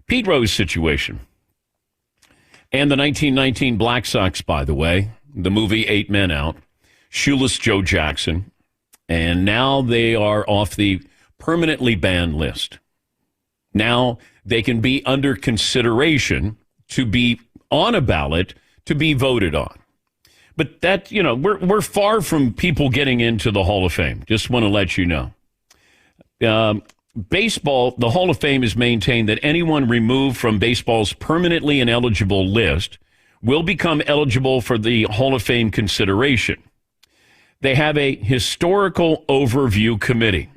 Pete Rose situation. And the 1919 Black Sox, by the way, the movie 8 Men Out, Shoeless Joe Jackson, and now they are off the permanently banned list. Now they can be under consideration to be on a ballot to be voted on. But that, we're far from people getting into the Hall of Fame. Just want to let you know. Baseball, the Hall of Fame has maintained that anyone removed from baseball's permanently ineligible list will become eligible for the Hall of Fame consideration. They have a historical overview committee.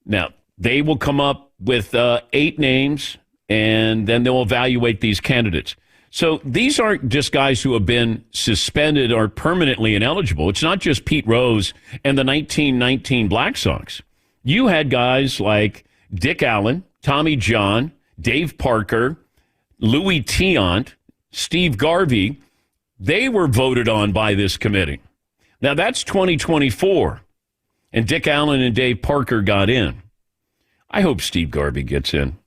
Now, they will come up with 8 names, and then they'll evaluate these candidates. So these aren't just guys who have been suspended or permanently ineligible. It's not just Pete Rose and the 1919 Black Sox. You had guys like Dick Allen, Tommy John, Dave Parker, Louis Tiant, Steve Garvey. They were voted on by this committee. Now, that's 2024, and Dick Allen and Dave Parker got in. I hope Steve Garvey gets in.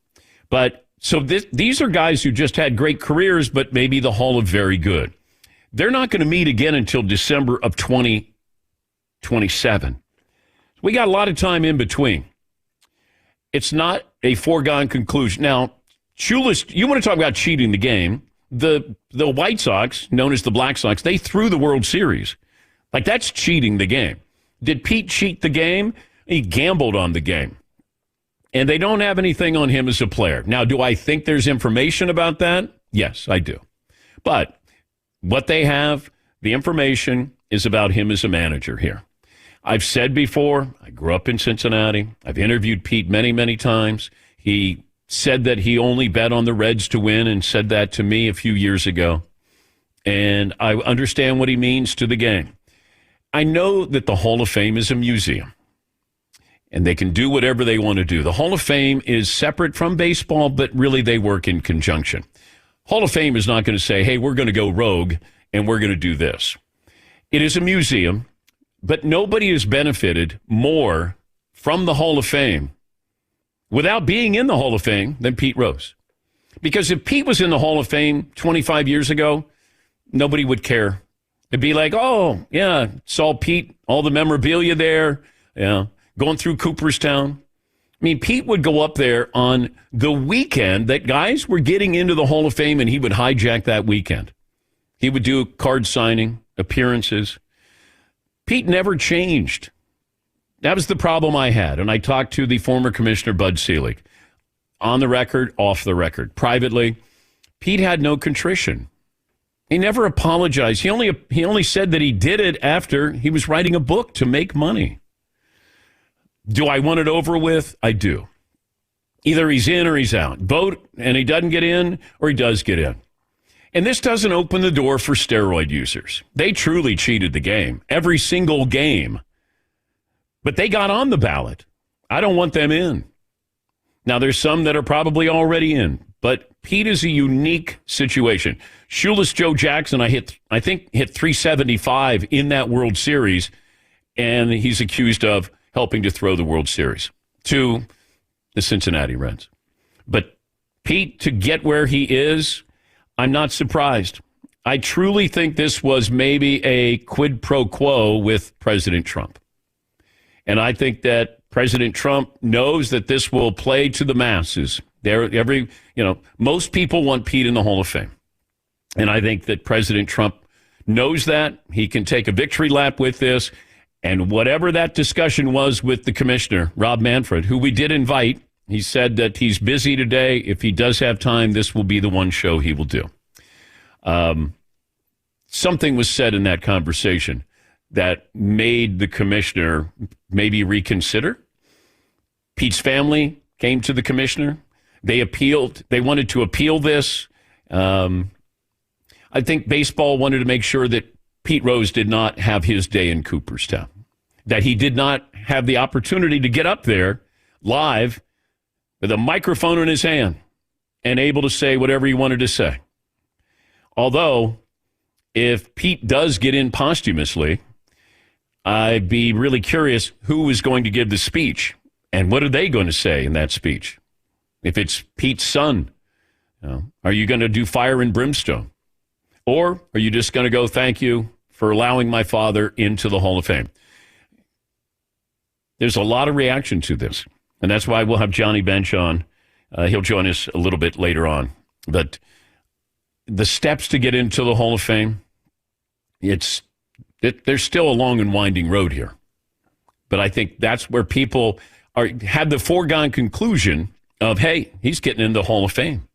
But so these are guys who just had great careers, but maybe the Hall of Very Good. They're not going to meet again until December of 2027. We got a lot of time in between. It's not a foregone conclusion. Now, Shoeless, you want to talk about cheating the game. The White Sox, known as the Black Sox, they threw the World Series. Like, that's cheating the game. Did Pete cheat the game? He gambled on the game. And they don't have anything on him as a player. Now, do I think there's information about that? Yes, I do. But what they have, the information, is about him as a manager here. I've said before, I grew up in Cincinnati. I've interviewed Pete many, many times. He said that he only bet on the Reds to win and said that to me a few years ago. And I understand what he means to the game. I know that the Hall of Fame is a museum, and they can do whatever they want to do. The Hall of Fame is separate from baseball, but really they work in conjunction. Hall of Fame is not going to say, hey, we're going to go rogue, and we're going to do this. It is a museum, but nobody has benefited more from the Hall of Fame without being in the Hall of Fame than Pete Rose. Because if Pete was in the Hall of Fame 25 years ago, nobody would care. It'd be like, oh, yeah, saw Pete, all the memorabilia there, going through Cooperstown. I mean, Pete would go up there on the weekend that guys were getting into the Hall of Fame, and he would hijack that weekend. He would do card signing, appearances. Pete never changed. That was the problem I had. And I talked to the former commissioner, Bud Selig, on the record, off the record, privately. Pete had no contrition. He never apologized. He only said that he did it after he was writing a book to make money. Do I want it over with? I do. Either he's in or he's out. Vote, and he doesn't get in, or he does get in. And this doesn't open the door for steroid users. They truly cheated the game, every single game. But they got on the ballot. I don't want them in. Now, there's some that are probably already in, but Pete is a unique situation. Shoeless Joe Jackson, I think hit 375 in that World Series, and he's accused of helping to throw the World Series to the Cincinnati Reds. But Pete, to get where he is, I'm not surprised. I truly think this was maybe a quid pro quo with President Trump. And I think that President Trump knows that this will play to the masses. Most people want Pete in the Hall of Fame. And I think that President Trump knows that. He can take a victory lap with this. And whatever that discussion was with the commissioner, Rob Manfred, who we did invite, he said that he's busy today. If he does have time, this will be the one show he will do. Something was said in that conversation that made the commissioner maybe reconsider. Pete's family came to the commissioner. They appealed. They wanted to appeal this. I think baseball wanted to make sure that Pete Rose did not have his day in Cooperstown, that he did not have the opportunity to get up there live with a microphone in his hand and able to say whatever he wanted to say. Although, if Pete does get in posthumously, I'd be really curious who is going to give the speech and what are they going to say in that speech. If it's Pete's son, are you going to do fire and brimstone? Or are you just going to go, thank you for allowing my father into the Hall of Fame? There's a lot of reaction to this, and that's why we'll have Johnny Bench on. He'll join us a little bit later on. But the steps to get into the Hall of Fame, there's still a long and winding road here. But I think that's where people have the foregone conclusion of, hey, he's getting in the Hall of Fame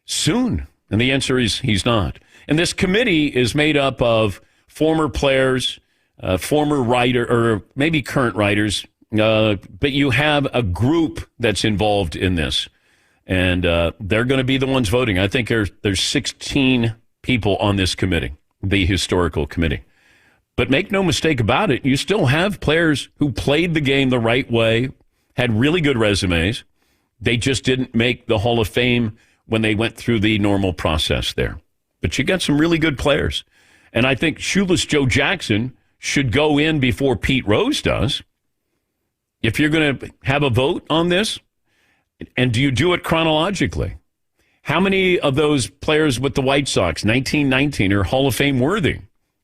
soon. And the answer is he's not. And this committee is made up of former players, former writer, or maybe current writers, but you have a group that's involved in this. And they're going to be the ones voting. I think there's 16 people on this committee, the historical committee. But make no mistake about it, you still have players who played the game the right way, had really good resumes. They just didn't make the Hall of Fame when they went through the normal process there. But you got some really good players. And I think Shoeless Joe Jackson should go in before Pete Rose does. If you're going to have a vote on this, and do you do it chronologically? How many of those players with the White Sox, 1919, are Hall of Fame worthy?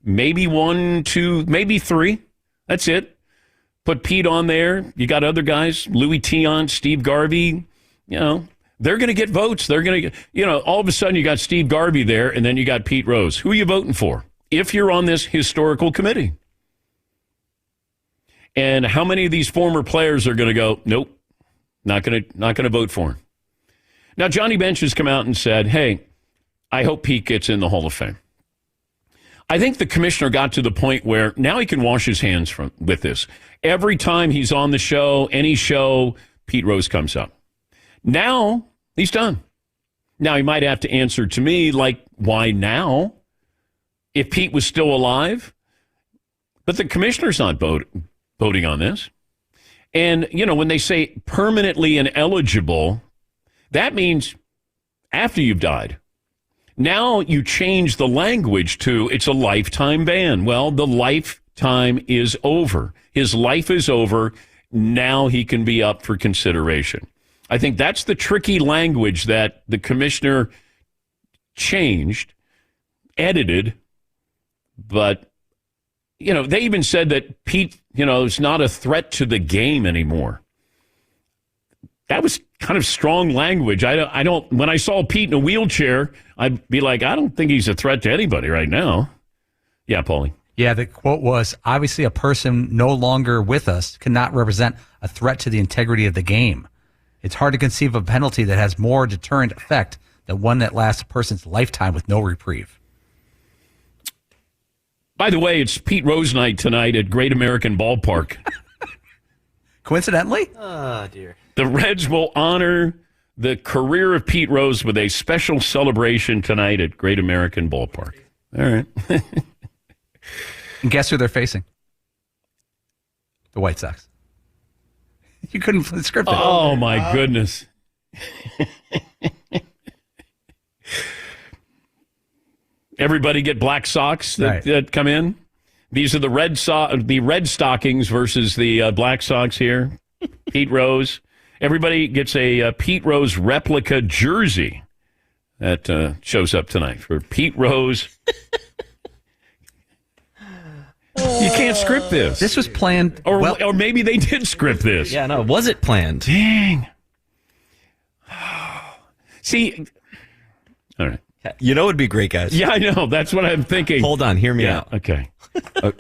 Maybe 1, 2, maybe 3. That's it. Put Pete on there. You got other guys, Louis Tion, Steve Garvey. They're going to get votes. They're going to get, all of a sudden you got Steve Garvey there, and then you got Pete Rose. Who are you voting for if you're on this historical committee? And how many of these former players are going to go, nope, not going to vote for him? Now, Johnny Bench has come out and said, hey, I hope Pete gets in the Hall of Fame. I think the commissioner got to the point where now he can wash his hands with this. Every time he's on the show, any show, Pete Rose comes up. Now he's done. Now he might have to answer to me like, why now? If Pete was still alive? But the commissioner's not voting on this. And, when they say permanently ineligible, that means after you've died. Now you change the language to it's a lifetime ban. Well, the lifetime is over. His life is over. Now he can be up for consideration. I think that's the tricky language that the commissioner changed, edited, but, they even said that Pete, is not a threat to the game anymore. That was kind of strong language. I don't. When I saw Pete in a wheelchair, I'd be like, I don't think he's a threat to anybody right now. Yeah, Paulie. Yeah, the quote was, obviously a person no longer with us cannot represent a threat to the integrity of the game. It's hard to conceive of a penalty that has more deterrent effect than one that lasts a person's lifetime with no reprieve. By the way, it's Pete Rose night tonight at Great American Ballpark. Coincidentally? Oh, dear. The Reds will honor the career of Pete Rose with a special celebration tonight at Great American Ballpark. All right. And guess who they're facing? The White Sox. You couldn't script it. Oh, my goodness. Everybody get black socks that come in. These are the Red Stockings versus the Black Sox here. Pete Rose. Everybody gets a Pete Rose replica jersey that shows up tonight for Pete Rose. You can't script this. This was planned. Or maybe they did script this. Yeah, no, was it planned? Dang. See, all right. You know it would be great, guys. Yeah, I know. That's what I'm thinking. Hold on. Hear me out. Okay. All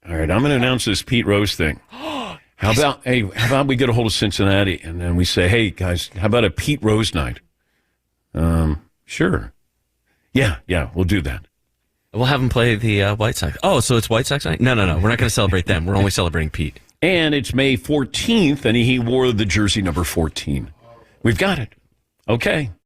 right. I'm going to announce this Pete Rose thing. How about we get a hold of Cincinnati and then we say, hey, guys, how about a Pete Rose night? Sure. Yeah, we'll do that. We'll have him play the White Sox. Oh, so it's White Sox night? No. We're not going to celebrate them. We're only celebrating Pete. And it's May 14th, and he wore the jersey number 14. We've got it. Okay.